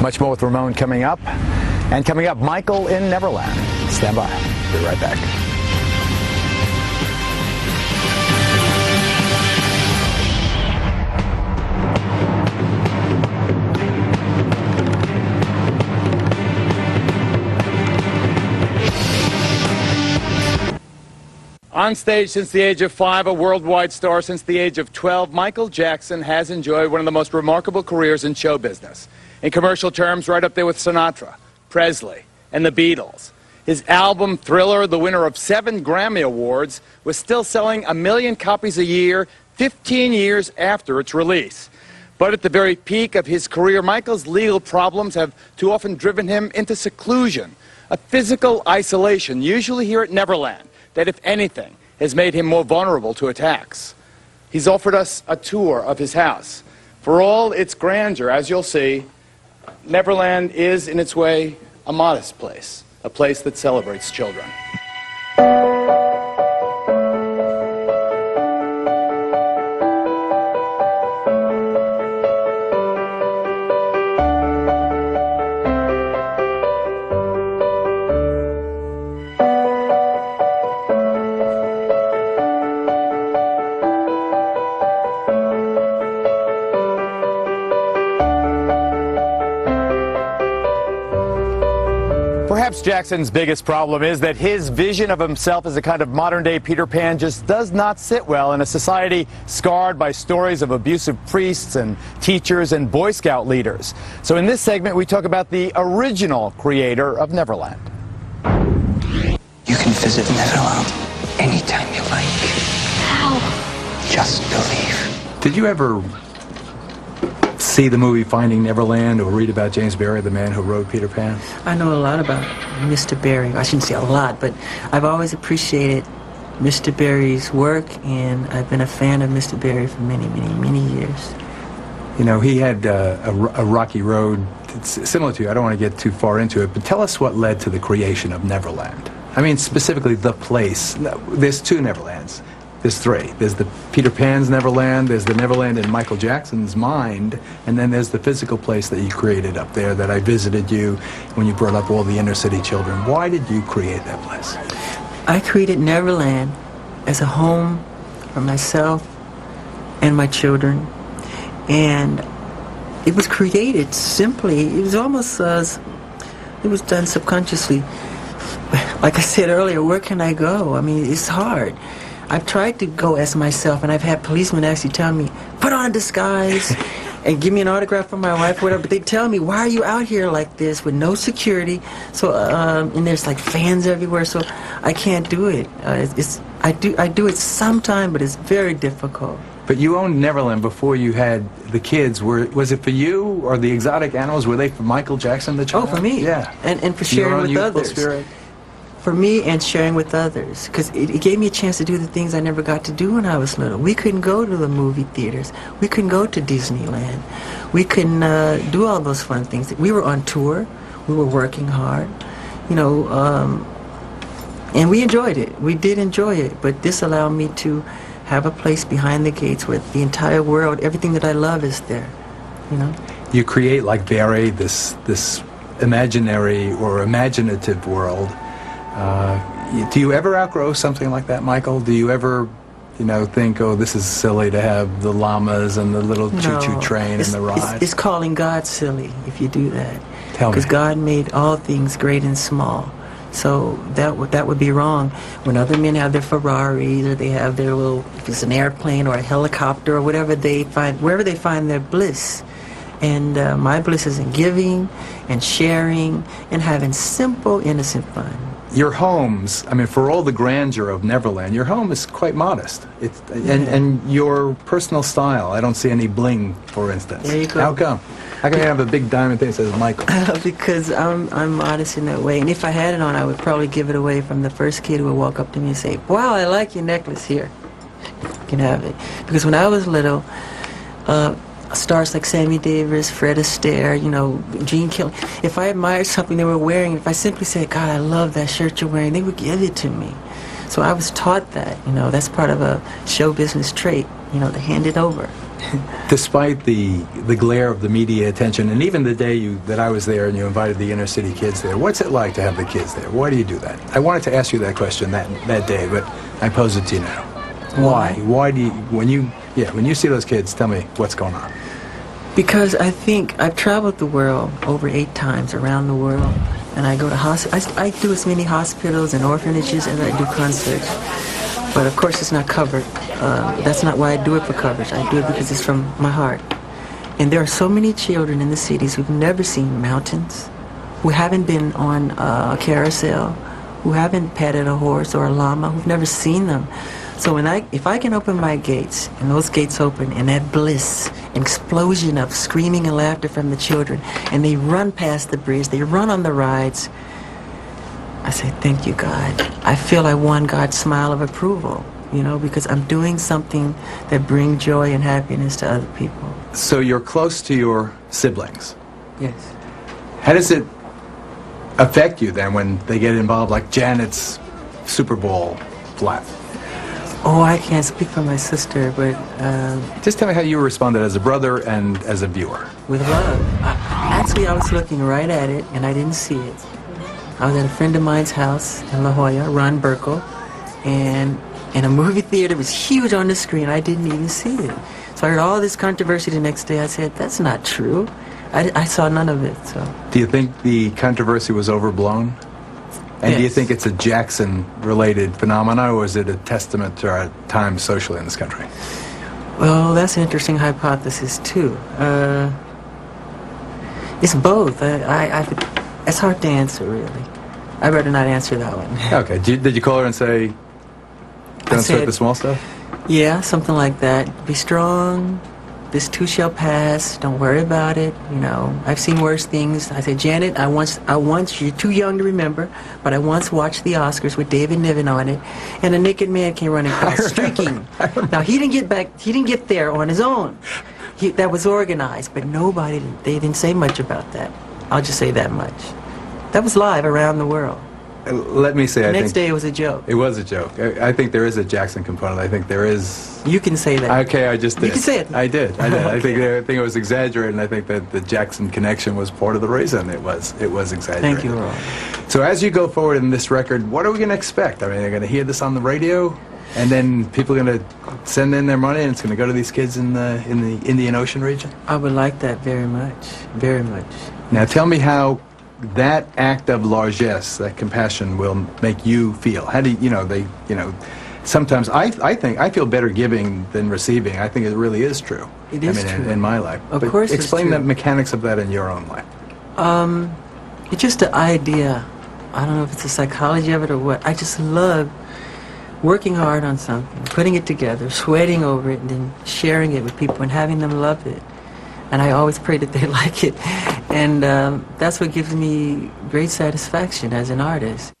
Much more with Ramon coming up. And coming up, Michael in Neverland. Stand by. Be right back. On stage since the age of 5, a worldwide star since the age of 12, Michael Jackson has enjoyed one of the most remarkable careers in show business. In commercial terms, right up there with Sinatra, Presley, and the Beatles. His album, Thriller, the winner of 7 Grammy Awards, was still selling 1 million copies a year 15 years after its release. But at the very peak of his career, Michael's legal problems have too often driven him into seclusion, a physical isolation, usually here at Neverland, that, if anything, has made him more vulnerable to attacks. He's offered us a tour of his house. For all its grandeur, as you'll see, Neverland is, in its way, a modest place, a place that celebrates children. Perhaps Jackson's biggest problem is that his vision of himself as a kind of modern-day Peter Pan just does not sit well in a society scarred by stories of abusive priests and teachers and Boy Scout leaders. So in this segment, we talk about the original creator of Neverland. You can visit Neverland anytime you like. How? Just believe. Did you ever see the movie Finding Neverland or read about James Barrie, the man who wrote Peter Pan? I know a lot about Mr. Barrie. I shouldn't say a lot, but I've always appreciated Mr. Barrie's work, and I've been a fan of Mr. Barrie for many, many, many years. You know, he had a rocky road. It's similar to you. I don't want to get too far into it, but tell us what led to the creation of Neverland. I mean, specifically the place. There's 2 Neverlands. There's 3. There's the Peter Pan's Neverland, there's the Neverland in Michael Jackson's mind, and then there's the physical place that you created up there that I visited you when you brought up all the inner city children. Why did you create that place? I created Neverland as a home for myself and my children, and it was created simply. It was almost it was done subconsciously. Like I said earlier, where can I go? I mean, it's hard. I've tried to go as myself, and I've had policemen actually tell me, put on a disguise and give me an autograph from my wife or whatever, but they tell me, why are you out here like this with no security? So, and there's like fans everywhere, so I can't do it. I do it sometime, but it's very difficult. But you owned Neverland before you had the kids. Was it for you, or the exotic animals, were they for Michael Jackson, the child? Oh, for me. Yeah. And for sharing with others. Spirit? For me, and sharing with others, because it gave me a chance to do the things I never got to do when I was little. We couldn't go to the movie theaters. We couldn't go to Disneyland. We couldn't do all those fun things. We were on tour. We were working hard, you know, and we enjoyed it. We did enjoy it, but this allowed me to have a place behind the gates where the entire world, everything that I love is there, you know. You create, like Barrie, this imaginary or imaginative world. Do you ever outgrow something like that, Michael? Do you ever, you know, think, oh, this is silly to have the llamas and the little choo-choo train and the ride? It's calling God silly if you do that. Tell me. Because God made all things great and small. So that would be wrong. When other men have their Ferraris, or they have their little, if it's an airplane or a helicopter or whatever they find, wherever they find their bliss. And my bliss is in giving and sharing and having simple, innocent fun. Your homes, I mean, for all the grandeur of Neverland, your home is quite modest. And your personal style, I don't see any bling, for instance. There you go. How come? How come you have a big diamond thing that says Michael? Because I'm modest in that way. And if I had it on, I would probably give it away from the first kid who would walk up to me and say, wow, I like your necklace here. You can have it. Because when I was little, stars like Sammy Davis, Fred Astaire, you know, Gene Kelly, if I admired something they were wearing, if I simply said, God, I love that shirt you're wearing, they would give it to me. So I was taught that, you know, that's part of a show business trait, you know, to hand it over. Despite the glare of the media attention, and even the day that I was there and you invited the inner city kids there, what's it like to have the kids there? Why do you do that? I wanted to ask you that question that day, but I pose it to you now. Why? Why do you, when you see those kids, tell me what's going on. Because I think I've traveled the world over 8 times around the world, and I go to I do as many hospitals and orphanages as I do concerts. But of course it's not covered. That's not why I do it for coverage. I do it because it's from my heart. And there are so many children in the cities who've never seen mountains, who haven't been on a carousel, who haven't petted a horse or a llama, who've never seen them. So if I can open my gates, and those gates open, and that bliss, an explosion of screaming and laughter from the children, and they run past the bridge, they run on the rides, I say, thank you, God. I feel I won God's smile of approval, you know, because I'm doing something that brings joy and happiness to other people. So you're close to your siblings. Yes. How does it affect you then when they get involved, like Janet's Super Bowl flap? Oh, I can't speak for my sister, but... Just tell me how you responded as a brother and as a viewer. With love. Actually, I was looking right at it, and I didn't see it. I was at a friend of mine's house in La Jolla, Ron Burkle, and in a movie theater, it was huge on the screen. I didn't even see it. So I heard all this controversy the next day. I said, that's not true. I saw none of it, so... Do you think the controversy was overblown? And yes. Do you think it's a Jackson-related phenomenon, or is it a testament to our time socially in this country? Well, that's an interesting hypothesis, too. It's both. It's hard to answer, really. I'd rather not answer that one. Okay. Did you call her and say, don't sweat the small stuff? Yeah, something like that. Be strong. This too shall pass. Don't worry about it. You know, I've seen worse things. I said, Janet, I once, you're too young to remember, but I once watched the Oscars with David Niven on it, and a naked man came running across, streaking. Now, he didn't get there on his own. That was organized, but they didn't say much about that. I'll just say that much. That was live around the world. Let me say, the next day it was a joke. It was a joke. I think there is a Jackson component. I think there is... You can say that. Okay, I just did. You can say it. I did. Okay. I think it was exaggerated, and I think that the Jackson connection was part of the reason it was exaggerated. Thank you, Ron. So as you go forward in this record, what are we going to expect? I mean, they're going to hear this on the radio, and then people are going to send in their money, and it's going to go to these kids in the Indian Ocean region? I would like that very much. Very much. Now tell me how that act of largesse, that compassion, will make you feel. How do you, sometimes I think I feel better giving than receiving. I think it really is true. It is true. In my life. Of course it's explain true. the mechanics of that in your own life. It's just the idea. I don't know if it's the psychology of it or what. I just love working hard on something, putting it together, sweating over it, and then sharing it with people and having them love it. And I always pray that they like it. And that's what gives me great satisfaction as an artist.